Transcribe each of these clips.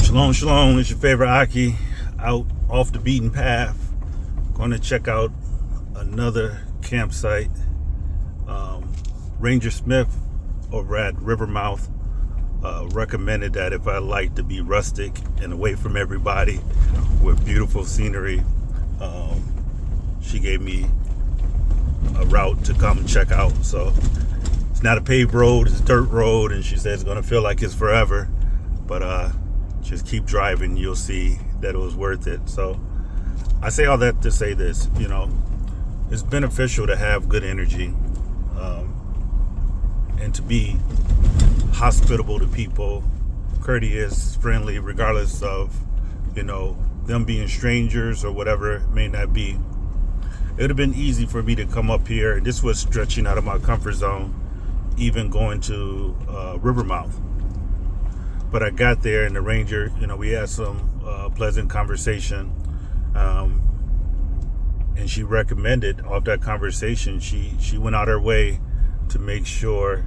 Shalom, shalom. It's your favorite Aki out off the beaten path. Going to check out another campsite. Ranger Smith over at Rivermouth recommended that if I like to be rustic and away from everybody with beautiful scenery, she gave me a route to come check out. So it's not a paved road, it's a dirt road, and she said it's going to feel like it's forever. But just keep driving, you'll see that it was worth it. So I say all that to say this, it's beneficial to have good energy, and to be hospitable to people, courteous, friendly, regardless of, them being strangers or whatever it may not be. It would have been easy for me to come up here. This was stretching out of my comfort zone, even going to Rivermouth. But I got there, and the ranger, we had some pleasant conversation. And she recommended, off that conversation, she went out her way to make sure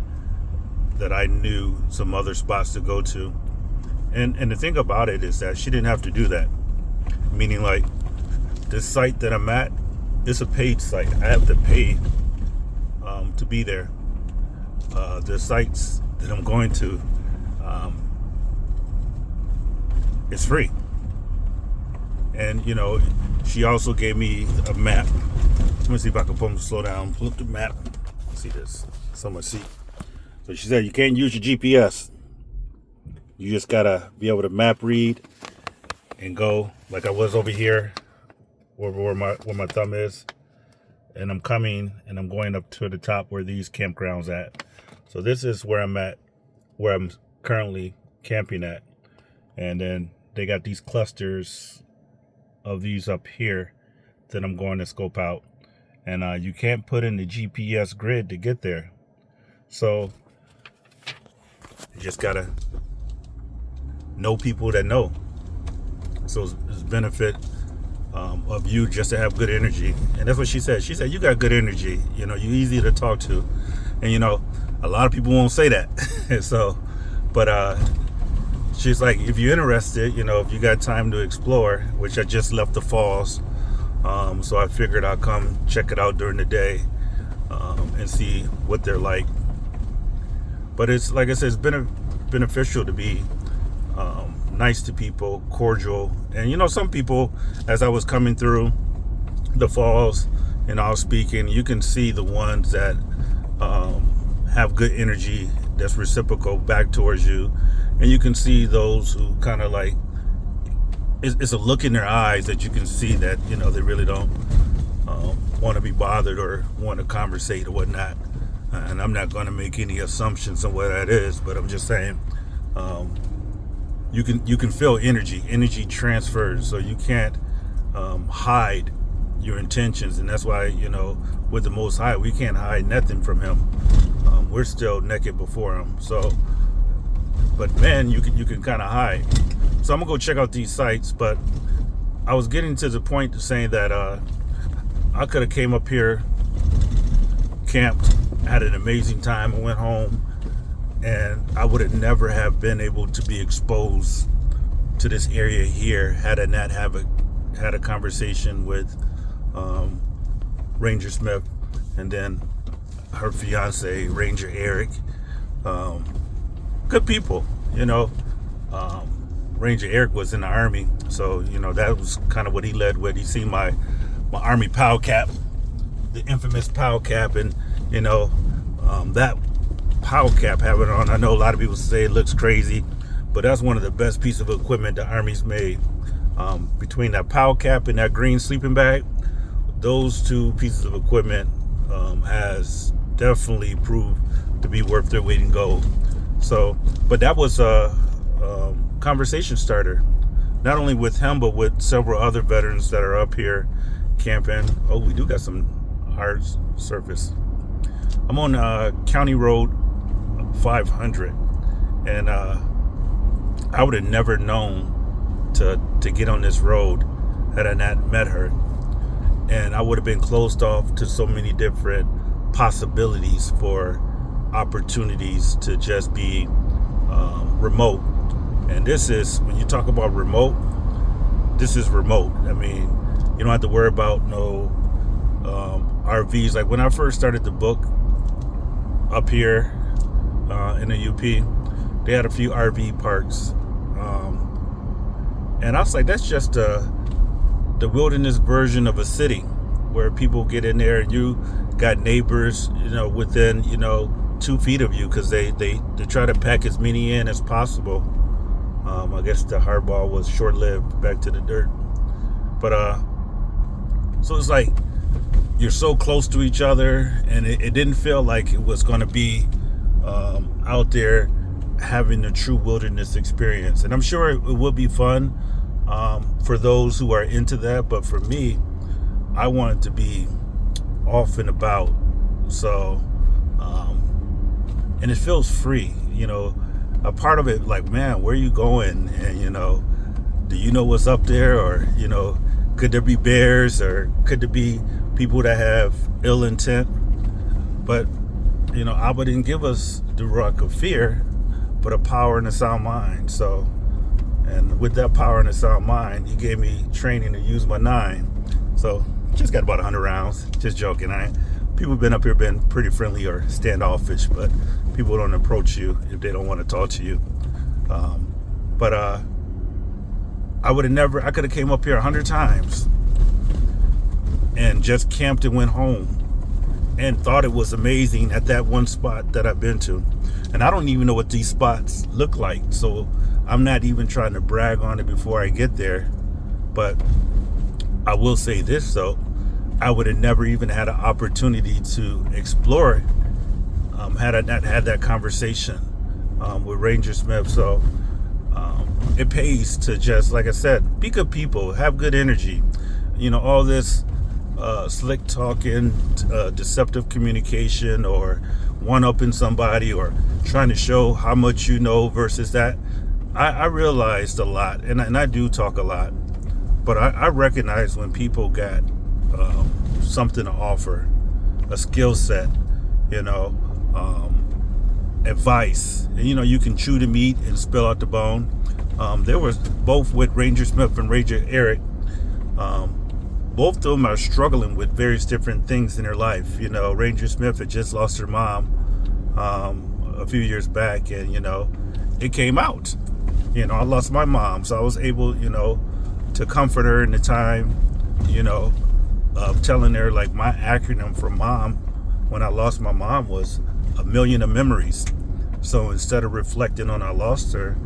that I knew some other spots to go to. And the thing about it is that she didn't have to do that. Meaning, like, this site that I'm at, it's a paid site. I have to pay to be there. The sites that I'm going to, it's free. And, she also gave me a map. Let me see if I can pull them to slow down. Pull up the map. See this. So much seat. So she said you can't use your GPS. You just gotta be able to map read and go like I was over here where my thumb is. And I'm coming and I'm going up to the top where these campgrounds at. So this is where I'm at, where I'm currently camping at. And then they got these clusters of these up here that I'm going to scope out. And you can't put in the GPS grid to get there. So you just gotta know people that know. So it's benefit of you just to have good energy. And that's what she said. She said, you got good energy. You're easy to talk to. And a lot of people won't say that. So, but she's like, if you're interested, if you got time to explore, which I just left the falls. So I figured I'll come check it out during the day and see what they're like. But it's, like I said, it's beneficial to be nice to people, cordial. And, some people, as I was coming through the falls and I was speaking, you can see the ones that have good energy that's reciprocal back towards you. And you can see those who kind of like, it's a look in their eyes that you can see that, they really don't want to be bothered or want to conversate or whatnot. And I'm not going to make any assumptions on what that is, but I'm just saying, you can feel energy. Energy transfers, so you can't hide your intentions. And that's why, with the Most High, we can't hide nothing from Him. We're still naked before Him. So, but man, you can kind of hide. So I'm gonna go check out these sites, but I was getting to the point of saying that I could have came up here, camped, had an amazing time, and went home, and I would have never have been able to be exposed to this area here had I not had a conversation with Ranger Smith and then her fiance, Ranger Eric. Good people, Ranger Eric was in the Army, so that was kind of what he led with. He seen my Army POW cap, the infamous POW cap, and that POW cap having it on, I know a lot of people say it looks crazy, but that's one of the best pieces of equipment the Army's made. Between that POW cap and that green sleeping bag, those two pieces of equipment has definitely proved to be worth their weight in gold. So, but that was a conversation starter, not only with him, but with several other veterans that are up here camping. Oh, we do got some hard surface. I'm on County Road 500, and I would have never known to get on this road had I not met her. And I would have been closed off to so many different possibilities for opportunities to just be remote And this is, when you talk about remote, this is remote. I mean, you don't have to worry about no RVs. Like when I first started the book up here in the UP, they had a few RV parks. And I was like, that's just the wilderness version of a city where people get in there and you got neighbors, within, 2 feet of you, because they try to pack as many in as possible. I guess the hardball was short-lived, back to the dirt. But so it's like you're so close to each other, and it didn't feel like it was going to be out there having a true wilderness experience. And I'm sure it will be fun for those who are into that. But for me, I want it to be off and about. So, and it feels free, a part of it, like, man, where are you going? And, do you know what's up there? Or, could there be bears, or could there be people that have ill intent? But, Abba didn't give us the ruck of fear, but a power and a sound mind. So, and with that power and a sound mind, he gave me training to use my 9. So, just got about 100 rounds. Just joking. People have been up here, been pretty friendly or standoffish, but people don't approach you if they don't want to talk to you. But I could have came up here 100 times and just camped and went home and thought it was amazing at that one spot that I've been to. And I don't even know what these spots look like, so I'm not even trying to brag on it before I get there. But I will say this, though. I would have never even had an opportunity to explore it had I not had that conversation with Ranger Smith. So it pays to just, like I said, be good people, have good energy. All this slick talking, deceptive communication, or one-upping somebody, or trying to show how much you know versus that. I realized a lot, and I do talk a lot, but I recognize when people got something to offer, a skill set, advice. And, you can chew the meat and spill out the bone. There was both with Ranger Smith and Ranger Eric. Both of them are struggling with various different things in their life. Ranger Smith had just lost her mom a few years back, and it came out. I lost my mom, so I was able, to comfort her in the time, of telling her, like, my acronym for mom when I lost my mom was 1,000,000 of memories. So instead of reflecting on I lost her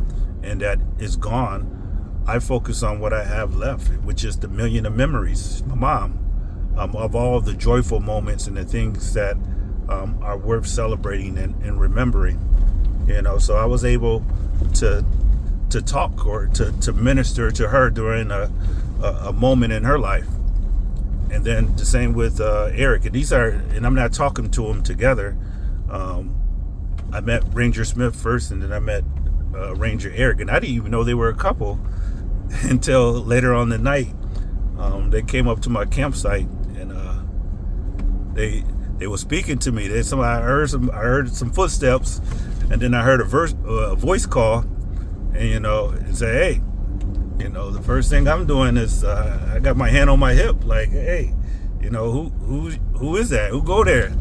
and that is gone, I focus on what I have left, which is the 1,000,000 of memories, my mom, of all the joyful moments and the things that are worth celebrating and remembering. So I was able to talk or to minister to her during a moment in her life. And then the same with Eric. And I'm not talking to them together. I met Ranger Smith first, and then I met Ranger Eric, and I didn't even know they were a couple until later on the night. They came up to my campsite, and they were speaking to me. I heard some footsteps, and then I heard a voice call, and and say, "Hey, the first thing I'm doing is I got my hand on my hip, like, hey, who is that? Who go there?"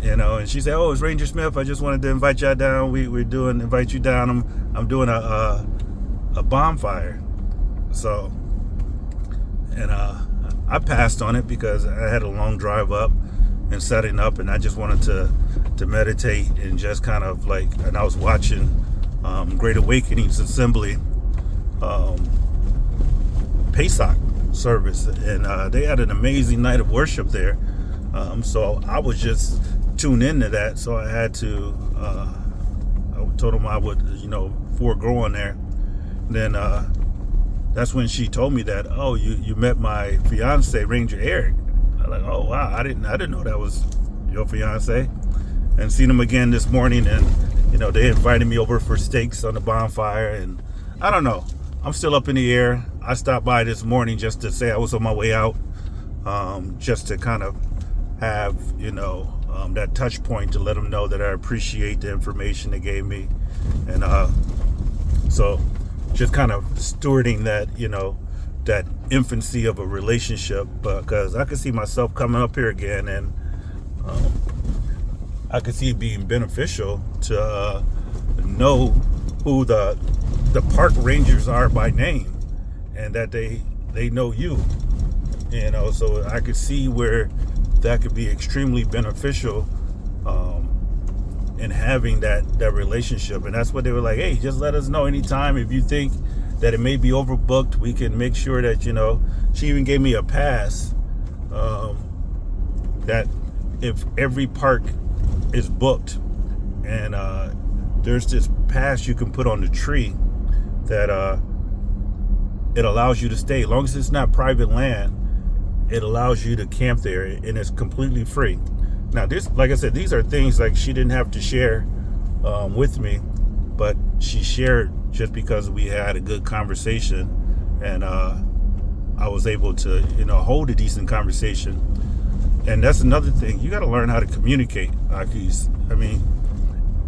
And she said, "Oh, it's Ranger Smith. I just wanted to invite y'all down. Invite you down. I'm doing a bonfire." So, and I passed on it because I had a long drive up and setting up, and I just wanted to meditate and just kind of and I was watching Great Awakenings Assembly Pesach service, and they had an amazing night of worship there. So I was just tuned into that, so I had to I told them I would forego on there. Then that's when she told me that, "Oh, you met my fiance, Ranger Eric." I'm like, "Oh wow, I didn't know that was your fiance." And seen him again this morning, and they invited me over for steaks on the bonfire, and I don't know, I'm still up in the air. I stopped by this morning just to say I was on my way out, just to kind of have that touch point to let them know that I appreciate the information they gave me. And So just kind of stewarding that, that infancy of a relationship, because I could see myself coming up here again, and I could see it being beneficial to know who the park rangers are by name, and that they know you. So I could see where that could be extremely beneficial in having that relationship. And that's what they were like, hey, just let us know anytime if you think that it may be overbooked. We can make sure that, she even gave me a pass that if every park is booked, and there's this pass you can put on the tree that it allows you to stay. As long as it's not private land, it allows you to camp there, and it's completely free. Now, this, like I said, these are things like she didn't have to share with me, but she shared just because we had a good conversation, and I was able to, hold a decent conversation. And that's another thing. You got to learn how to communicate, Akis.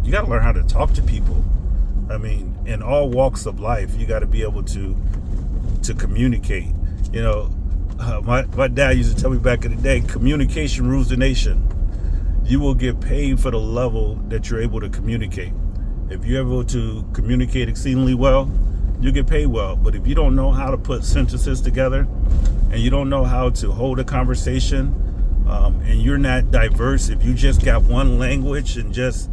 You got to learn how to talk to people. In all walks of life, you got to be able to communicate. My dad used to tell me back in the day, communication rules the nation. You will get paid for the level that you're able to communicate. If you're able to communicate exceedingly well, you get paid well. But if you don't know how to put sentences together, and you don't know how to hold a conversation, and you're not diverse, if you just got one language and just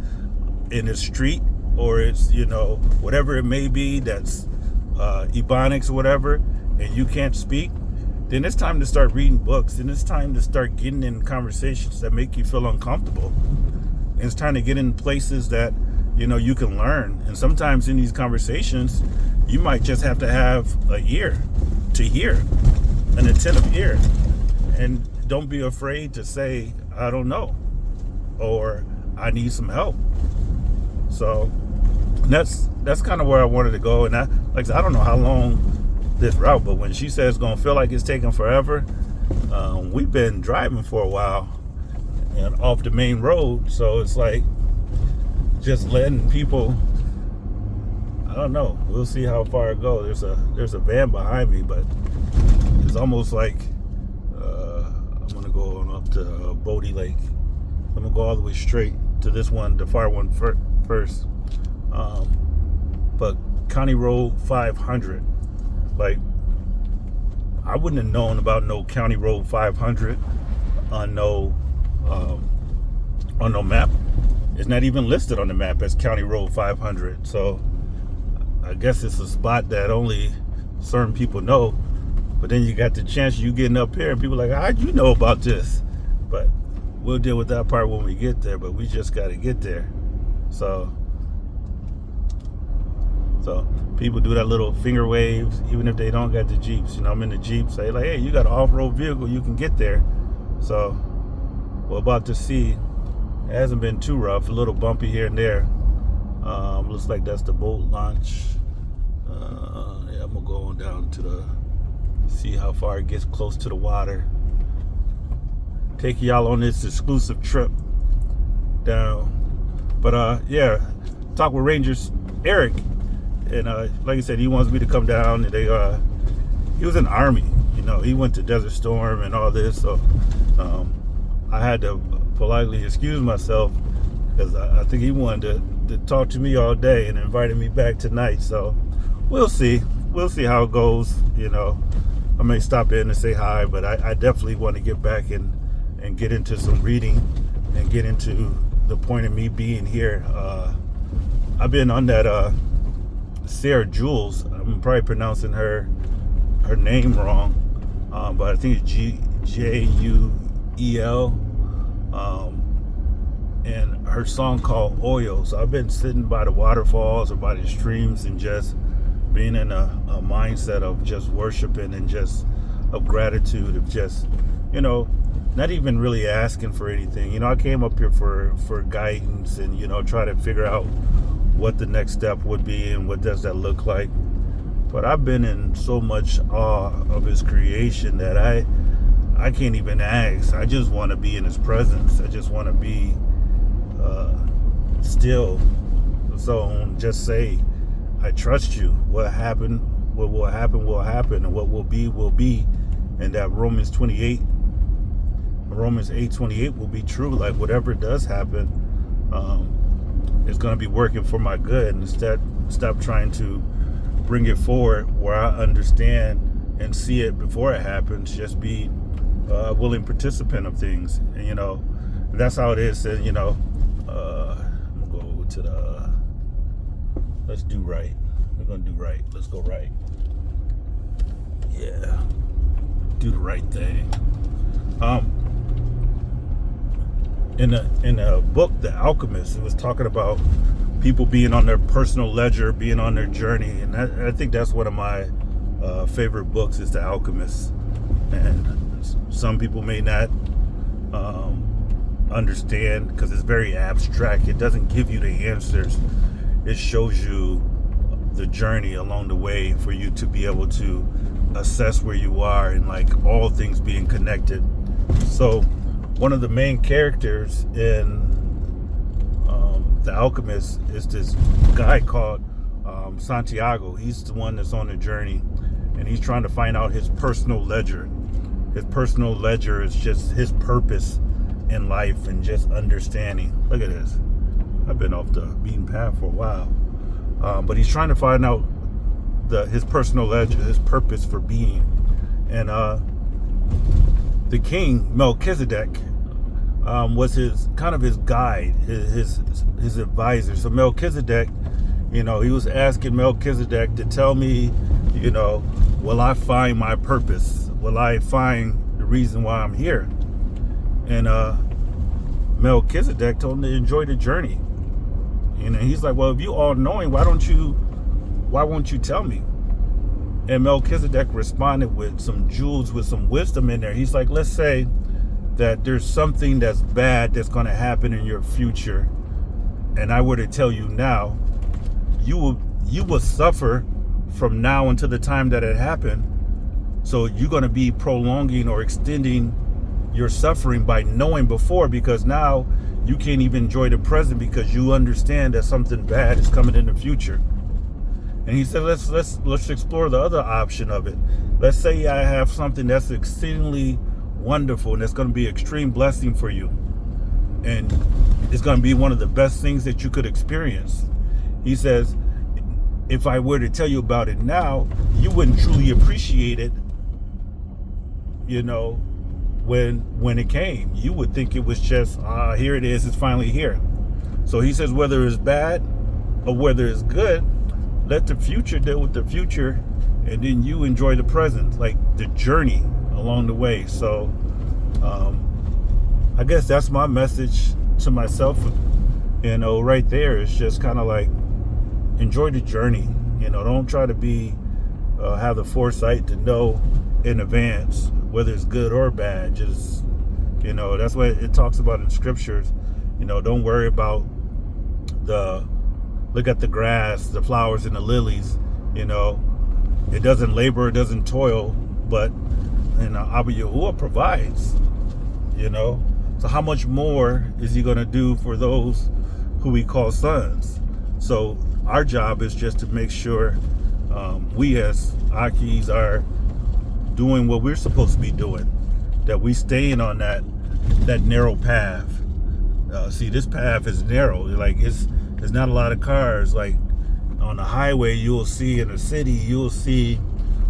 in the street, or it's, whatever it may be, that's Ebonics or whatever, and you can't speak, then it's time to start reading books, and it's time to start getting in conversations that make you feel uncomfortable. And it's time to get in places that, you can learn. And sometimes in these conversations, you might just have to have an ear to hear, an attentive ear. And don't be afraid to say, I don't know, or I need some help. So that's kind of where I wanted to go. And like I said, I don't know how long this route, but when she says it's gonna feel like it's taking forever, we've been driving for a while and off the main road, so it's like just letting people, I don't know, we'll see how far it goes. There's a van behind me, but it's almost like I'm gonna go on up to Bodie Lake. I'm gonna go all the way straight to this one, the far one first, but County Road 500. Like, I wouldn't have known about no County Road 500 on no map. It's not even listed on the map as County Road 500. So I guess it's a spot that only certain people know. But then you got the chance you getting up here and people are like, how'd you know about this? But we'll deal with that part when we get there. But we just got to get there. So people do that little finger waves, even if they don't got the Jeeps. I'm in the Jeep, say like, hey, you got an off-road vehicle, you can get there. So we're about to see. It hasn't been too rough, a little bumpy here and there. Looks like that's the boat launch. Yeah, I'm gonna go on down to see how far it gets close to the water. Take y'all on this exclusive trip down. But yeah, talk with Rangers Eric. And like I said, he wants me to come down. And he was in the Army, he went to Desert Storm and all this. So I had to politely excuse myself because I think he wanted to talk to me all day and invited me back tonight. So we'll see how it goes. I may stop in and say hi, but I definitely want to get back and get into some reading and get into the point of me being here. I've been on that Sarah Jules. I'm probably pronouncing her name wrong, but I think it's Juel. And her song called Oil. So I've been sitting by the waterfalls or by the streams and just being in a mindset of just worshiping and just of gratitude, of just, not even really asking for anything. I came up here for guidance and, try to figure out what the next step would be and what does that look like. But I've been in so much awe of his creation that I can't even ask. I just want to be in his presence. I just want to be still. So just say, I trust you. What happened, what will happen, and what will be. And that Romans 8:28 will be true. Like whatever does happen, it's going to be working for my good. And instead, stop trying to bring it forward where I understand and see it before it happens. Just be a willing participant of things. And, that's how it is. And, I'm going to go to let's do right. We're going to do right. Let's go right. Yeah. Do the right thing. In a book, The Alchemist, it was talking about people being on their personal ledger, being on their journey, and I think that's one of my favorite books is The Alchemist. And some people may not understand because it's very abstract. It doesn't give you the answers. It shows you the journey along the way for you to be able to assess where you are and like all things being connected. So one of the main characters in The Alchemist is this guy called Santiago. He's the one that's on the journey, and he's trying to find out his personal ledger. His personal ledger is just his purpose in life and just understanding. Look at this. I've been off the beaten path for a while, but he's trying to find out his personal ledger, his purpose for being. And the king Melchizedek was his guide, his advisor. So Melchizedek, he was asking Melchizedek to tell me, will I find my purpose? Will I find the reason why I'm here? And Melchizedek told him to enjoy the journey. And he's like, well, if you all knowing, why won't you tell me? And Melchizedek responded with some jewels, with some wisdom in there. He's like, let's say that there's something that's bad that's going to happen in your future, and I were to tell you now, you will suffer from now until the time that it happened. So you're going to be prolonging or extending your suffering by knowing before, because now you can't even enjoy the present because you understand that something bad is coming in the future. And he said, let's explore the other option of it. Let's say I have something that's exceedingly wonderful and that's going to be an extreme blessing for you, and it's going to be one of the best things that you could experience. He says, if I were to tell you about it now, you wouldn't truly appreciate it, when it came. You would think it was just, here it is, it's finally here. So he says, whether it's bad or whether it's good, let the future deal with the future, and then you enjoy the present, like the journey along the way. So I guess that's my message to myself, right there. It's just kind of like, enjoy the journey. Don't try to have the foresight to know in advance whether it's good or bad. Just, that's what it talks about in scriptures. Don't worry about look at the grass, the flowers, and the lilies. It doesn't labor, it doesn't toil, but Abba Yahuwah provides. So how much more is he going to do for those who we call sons? So our job is just to make sure we as Akis are doing what we're supposed to be doing, that we staying on that narrow path. See, this path is narrow. Like there's not a lot of cars. Like on the highway, you'll see in the city, you'll see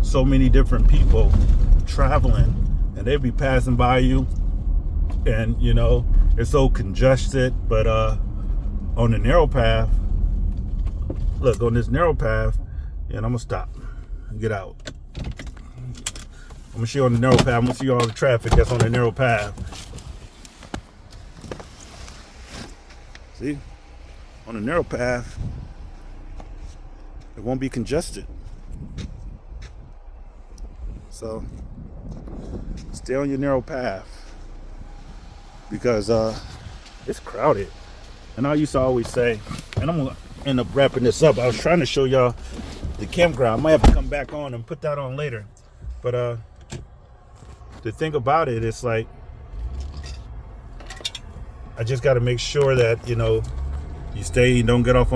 so many different people traveling, and they'll be passing by you, and it's so congested. But on the narrow path, look, on this narrow path, and I'm gonna stop and get out. I'm gonna show you on the narrow path. I'm gonna see all the traffic that's on the narrow path. See, on the narrow path, it won't be congested. So stay on your narrow path, because it's crowded. And I used to always say, and I'm gonna end up wrapping this up. I was trying to show y'all the campground. I might have to come back on and put that on later. But the thing about it is, like, I just got to make sure that you stay, you don't get off on